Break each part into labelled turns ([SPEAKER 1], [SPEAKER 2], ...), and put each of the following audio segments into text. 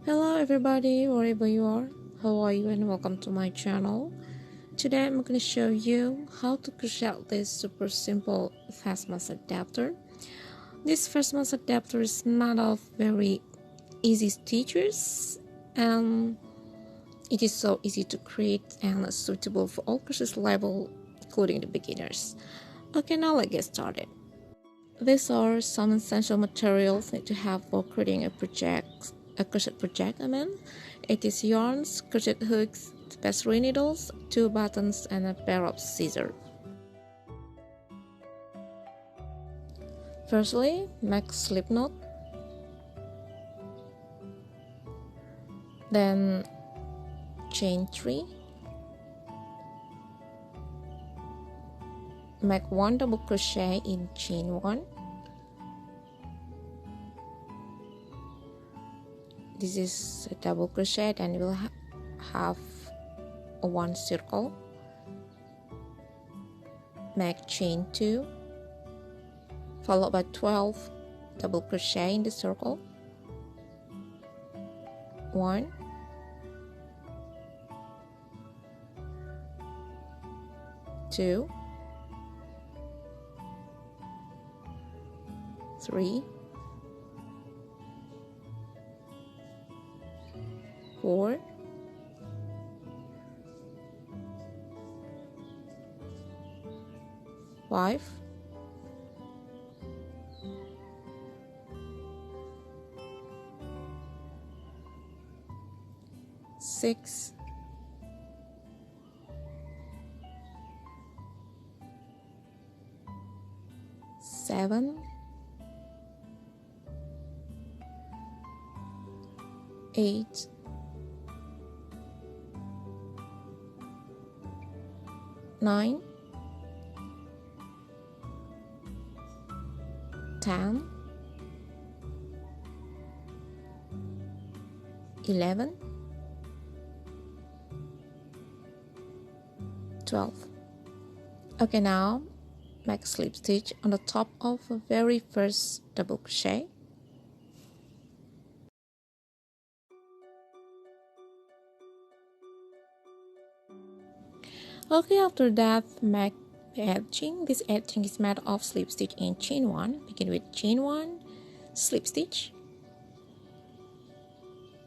[SPEAKER 1] Hello everybody, wherever you are, how are you, and welcome to my channel. Today I'm going to show you how to crochet this super simple fast mass adapter. This fast mass adapter is not of very easy stitches, and it is so easy to create and suitable for all crochet level, including the beginners. Okay, now let's get started. These are some essential materials need to have for creating a crochet project. It is yarns, crochet hooks, tapestry needles, 2 buttons, and a pair of scissors. Firstly, make slip knot, then chain 3, make 1 double crochet in chain 1. This is a double crochet, then you will have a 1 circle, make chain 2, followed by 12 double crochet in the circle, 1, 2, 3, 4, 5, 6, 7, 8, 9, 10, 11, 12. Okay, now make a slip stitch on the top of the very first double crochet. Okay, after that, make the edging. This edging is made of slip stitch in chain 1. Begin with chain 1, slip stitch,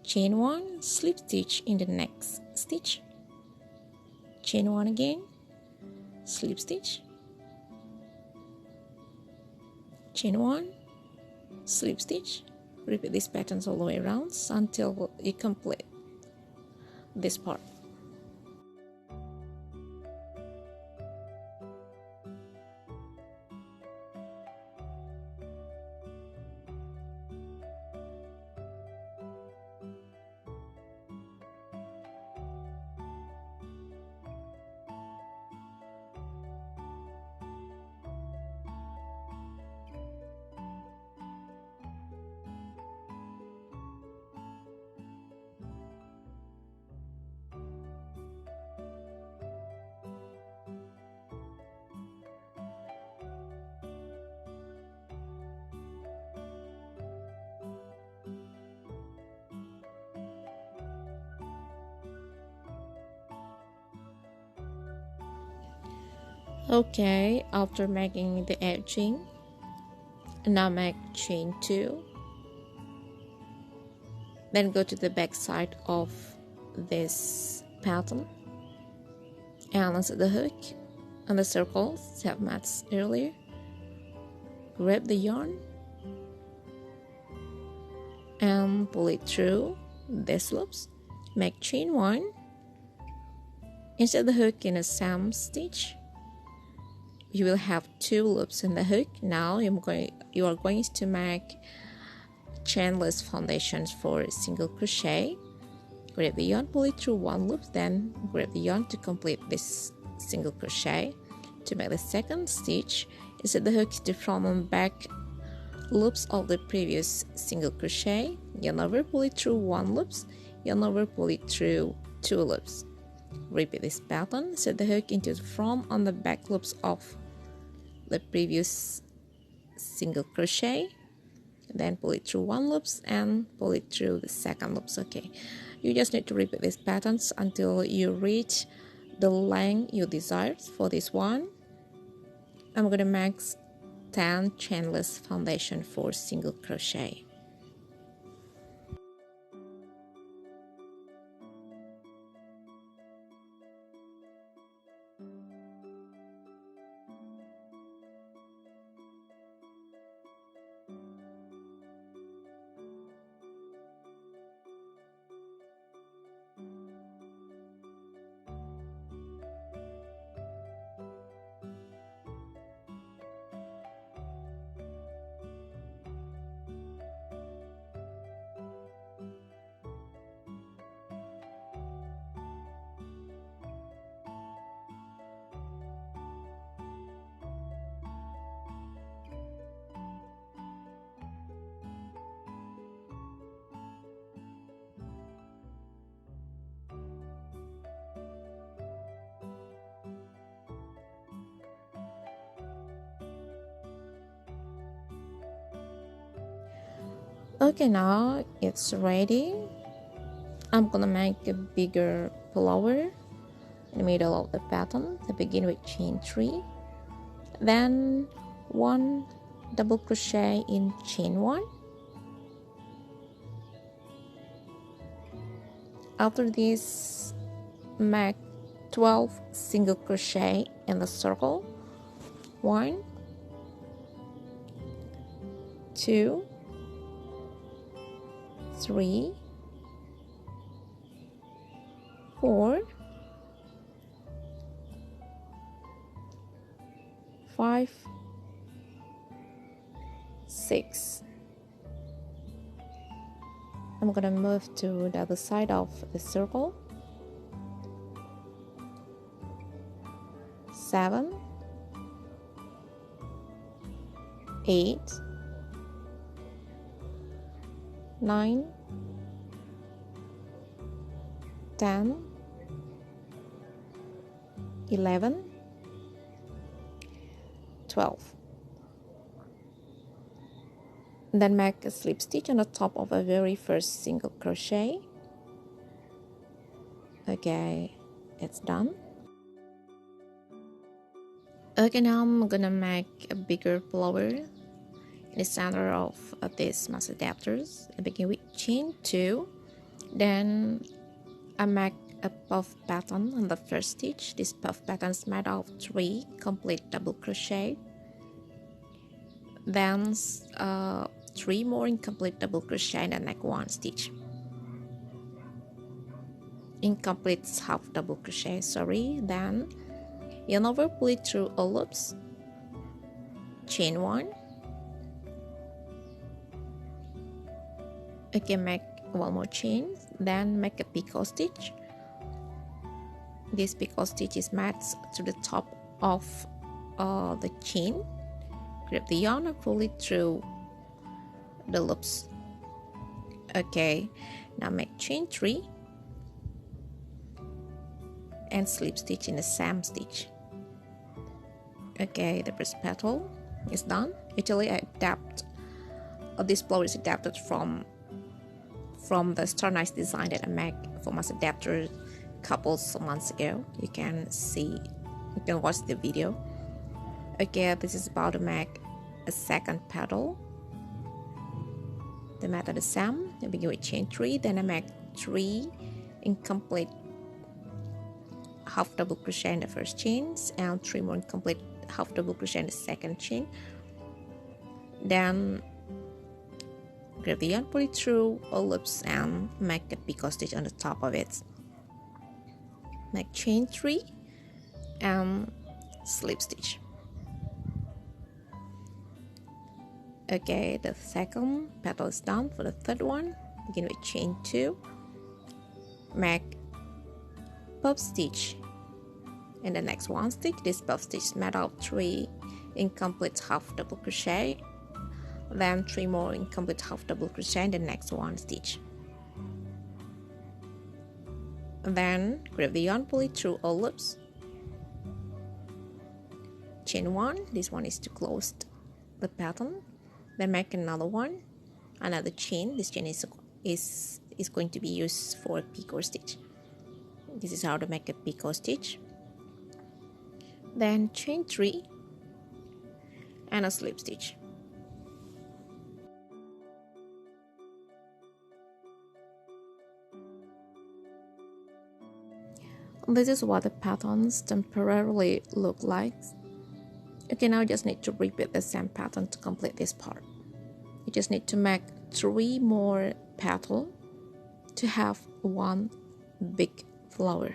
[SPEAKER 1] chain 1, slip stitch in the next stitch, chain 1 again, slip stitch, chain 1, slip stitch. Repeat these patterns all the way around until you complete this part. Okay, after making the edging, now make chain 2, then go to the back side of this pattern and insert the hook and the circles that matched earlier. Grab the yarn and pull it through these loops. Make chain 1, insert the hook in a same stitch. You will have 2 loops in the hook. Now you are going to make chainless foundations for single crochet. Grab the yarn, pull it through 1 loop, then grab the yarn to complete this single crochet. To make the second stitch, insert the hook to front and back loops of the previous single crochet. Yarn over, pull it through 1 loop, yarn over, pull it through 2 loops. Repeat this pattern. Set the hook into the front on the back loops of the previous single crochet, then pull it through one loops and pull it through the second loops. Okay, you just need to repeat these patterns until you reach the length you desire. For this one, I'm gonna make 10 chainless foundation for single crochet. Okay, now it's ready. I'm gonna make a bigger flower in the middle of the pattern. I begin with chain 3, then 1 double crochet in chain 1. After this, make 12 single crochet in the circle. 1, 2, 3, 4, 5, 6. I'm gonna move to the other side of the circle. 7, 8, 9, 10, 11, 12. Then make a slip stitch on the top of a very first single crochet. Okay, it's done. Okay, now I'm gonna make a bigger flower in the center of these mass adapters. I begin with chain 2, then I make a puff pattern on the first stitch. This puff pattern is made of 3 complete double crochet, then 3 more incomplete double crochet and then make 1 stitch. Incomplete half double crochet, sorry. Then yarn over, pull it through all loops, chain 1. Again, make 1 more chain, then make a picot stitch. This picot stitch is made to the top of the chain. Grab the yarn and pull it through the loops. Okay, now make chain 3 and slip stitch in the same stitch. Okay, the first petal is done. Usually I adapt this flower is adapted from the Star Nice design that I make for my adapter couples months ago. You can watch the video. Okay, this is about to make a second petal. The method is same. I begin with chain 3, then I make 3 incomplete half double crochet in the first chains and 3 more incomplete half double crochet in the second chain. Then grab the yarn, pull it through all loops and make a picot stitch on the top of it. Make chain 3 and slip stitch. Okay, the second petal is done. For the third one, begin with chain 2, make puff stitch in the next 1 stitch. This puff stitch is made of 3 incomplete half double crochet, then 3 more incomplete half double crochet in the next 1 stitch. Then grab the yarn, pull it through all loops, chain one. This one is to close the pattern. Then make another one, another chain. This chain is going to be used for picot stitch. This is how to make a picot stitch. Then chain 3 and a slip stitch. This is what the patterns temporarily look like. Okay, now you just need to repeat the same pattern to complete this part. You just need to make 3 more petals to have one big flower.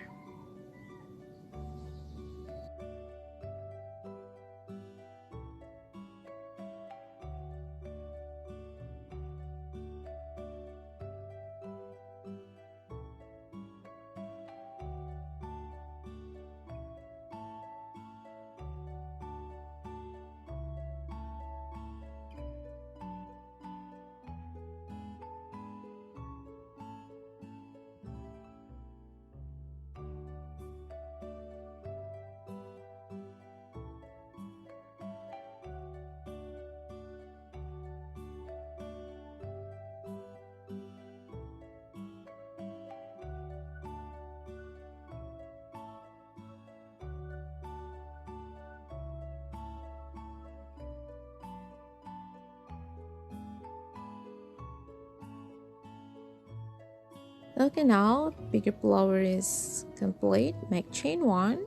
[SPEAKER 1] Okay, now bigger flower is complete. Make chain 1,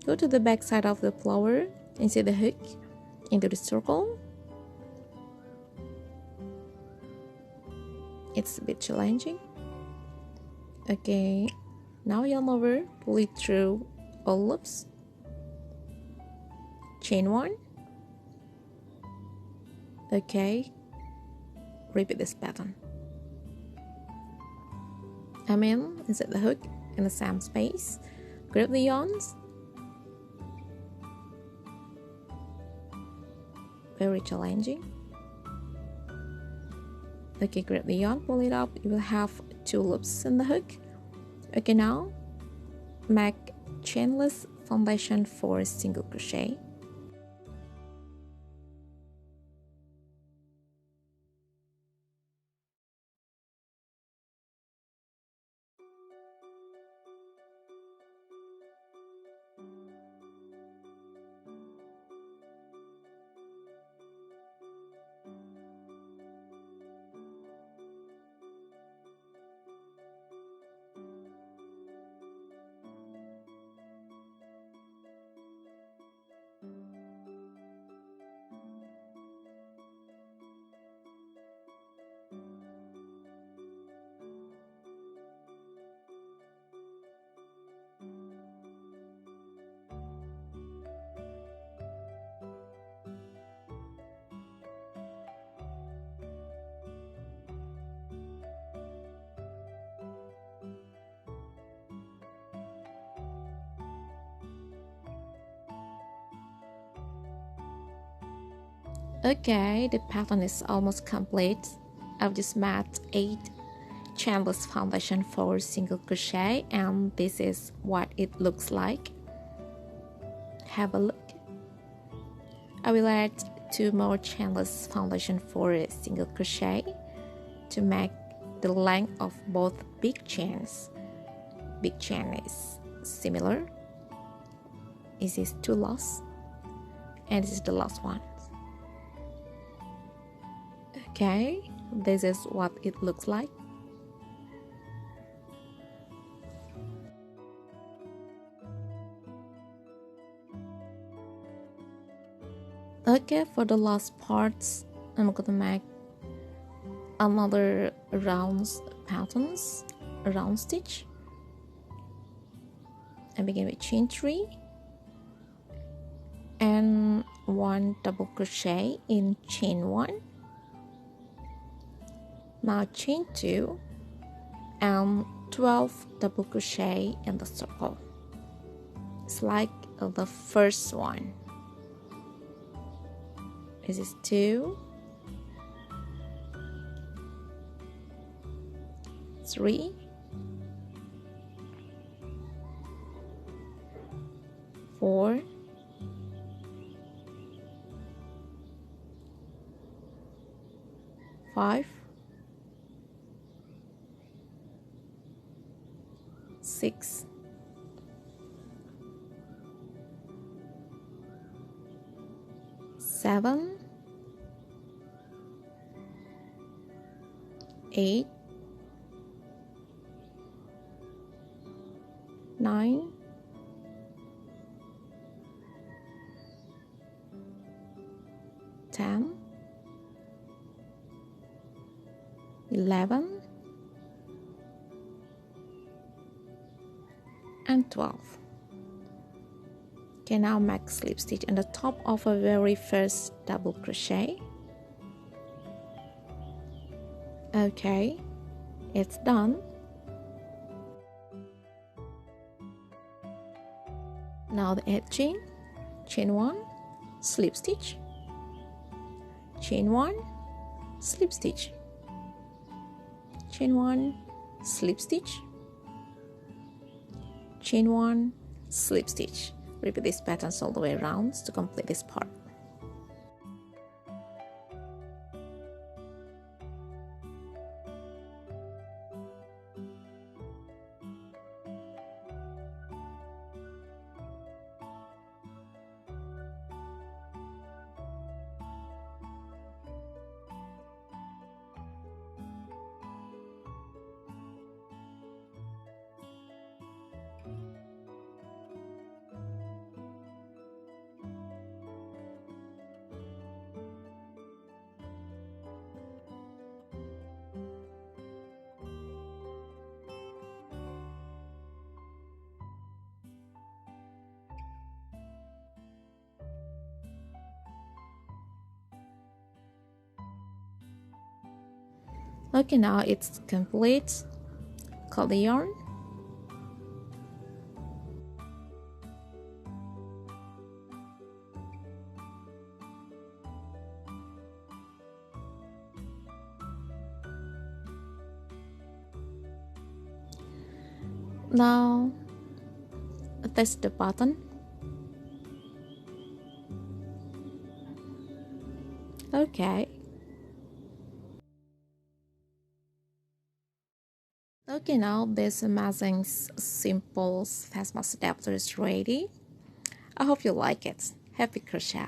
[SPEAKER 1] go to the back side of the flower, insert the hook into the circle. It's a bit challenging. Okay, now yarn over, pull it through all loops, chain 1. Okay, repeat this pattern. Insert the hook in the same space, grab the yarns, very challenging. Okay, grab the yarn, pull it up, you will have 2 loops in the hook. Okay, now make chainless foundation for single crochet. Okay, the pattern is almost complete. I've just made 8 chainless foundation for single crochet, and this is what it looks like. Have a look. I will add 2 more chainless foundation for a single crochet to make the length of both big chains. Big chain is similar. This is 2 last, and this is the last one. Okay, this is what it looks like. Okay, for the last parts, I'm gonna make another round patterns, a round stitch. I begin with chain 3 and 1 double crochet in chain 1. Now chain 2 and 12 double crochet in the circle. It's like the first one. This is 2, 3, 4, 5, 6, 7, 8, 9, 10, 11, and 12. Okay, now make slip stitch on the top of a very first double crochet. Okay, it's done. Now the edge chain 1, slip stitch, chain 1, slip stitch, chain 1, slip stitch, chain 1, slip stitch. Repeat these patterns all the way around to complete this part. Okay, now it's complete. Cut the yarn. Now attach the button. Okay. Okay, now this amazing simple Fastmas adapter is ready. I hope you like it. Happy crochet!